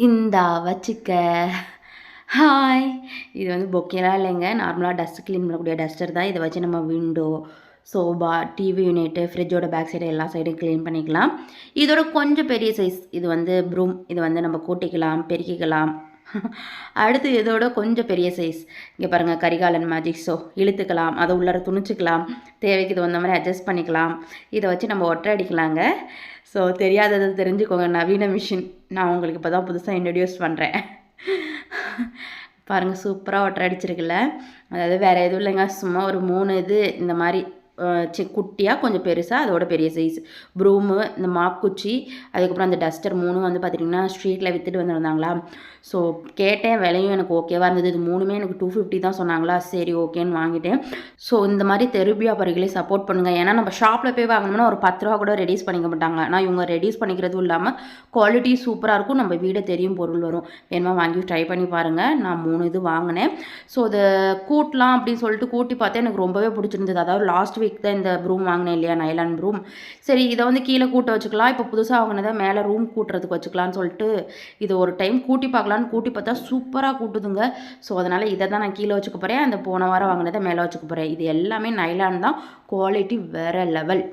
இந்தா வச்சுக்க. ஹாய். இது வந்து பொக்கேலாம் இல்லைங்க, நார்மலாக டஸ்ட் க்ளீன் பண்ணக்கூடிய டஸ்டர் தான். இதை வச்சு நம்ம விண்டோ, சோபா, டிவி யூனிட்டு, ஃப்ரிட்ஜோட பேக் சைடு எல்லா சைடும் க்ளீன் பண்ணிக்கலாம். இதோட கொஞ்சம் பெரிய சைஸ் இது வந்து ப்ரூம். இது வந்து நம்ம கூட்டிக்கலாம், பெருக்கிக்கலாம். அடுத்து இதோட கொஞ்சம் பெரிய சைஸ் இங்கே பாருங்கள், கரிகாலன் மேஜிக் ஷோ. இழுத்துக்கலாம், அதை உள்ளார துணிச்சிக்கலாம், தேவைக்கு இது வந்த மாதிரி அட்ஜஸ்ட் பண்ணிக்கலாம். இதை வச்சு நம்ம ஒற்றை அடிக்கலாங்க. ஸோ தெரியாதது தெரிஞ்சுக்கோங்க, நவீன மிஷின். நான் உங்களுக்கு இப்போ தான் புதுசாக இன்ட்ரடியூஸ் பண்ணுறேன். பாருங்கள், சூப்பராக ஒற்றை அடிச்சிருக்குல்ல. அதாவது வேறு எதுவும் இல்லைங்க, சும்மா ஒரு 3 இது இந்த மாதிரி குட்டியாக கொஞ்சம் பெருசாக, அதோட பெரிய சைஸ் ப்ரூமு, இந்த மாப் குச்சி, அதுக்கப்புறம் அந்த டஸ்டர் 3 வந்து பார்த்திங்கன்னா ஸ்ட்ரீட்டில் விற்றுட்டு வந்துருந்தாங்களா. ஸோ கேட்டேன், விலையும் எனக்கு ஓகேவாக இருந்தது. இது 3மே எனக்கு 250 தான் சொன்னாங்களா. சரி ஓகேன்னு வாங்கிட்டேன். ஸோ இந்த மாதிரி தெரு வியாபாரிகளே சப்போர்ட் பண்ணுங்கள். ஏன்னா நம்ம ஷாப்பில் போய் வாங்கினோம்னா ஒரு 10 ரூபா கூட ரெடியூஸ் பண்ணிக்க மாட்டாங்க. ஆனால் இவங்க ரெடியூஸ் பண்ணிக்கிறதும் இல்லாமல் குவாலிட்டி சூப்பராக இருக்கும். நம்ம வீடு தெரியும் பொருள் வரும். வேணுமா வாங்கி ட்ரை பண்ணி பாருங்கள். நான் 3 இது வாங்கினேன். ஸோ இதை கூட்டலாம் அப்படின்னு சொல்லிட்டு கூட்டி பார்த்தேன், எனக்கு ரொம்பவே பிடிச்சிருந்தது. அதாவது லாஸ்ட் வீக் தான் இந்த ப்ரூம் வாங்கினேன் இல்லையா, நைலான் ப்ரூம். சரி, இதை வந்து கீழே கூட்ட வச்சுக்கலாம். இப்போ புதுசாக வாங்கினதை மேலே ரூம் கூட்டுறதுக்கு வச்சுக்கலான்னு சொல்லிட்டு இது ஒரு டைம் கூட்டி பார்க்கலான்னு கூட்டி பார்த்தா சூப்பராக கூட்டுதுங்க. ஸோ அதனால் இதை தான் நான் கீழே வச்சுக்க போகிறேன். அந்த போன வாரம் வாங்கினதை மேலே வச்சுக்க போகிறேன். இது எல்லாமே நைலான் தான், குவாலிட்டி வேறு லெவல்.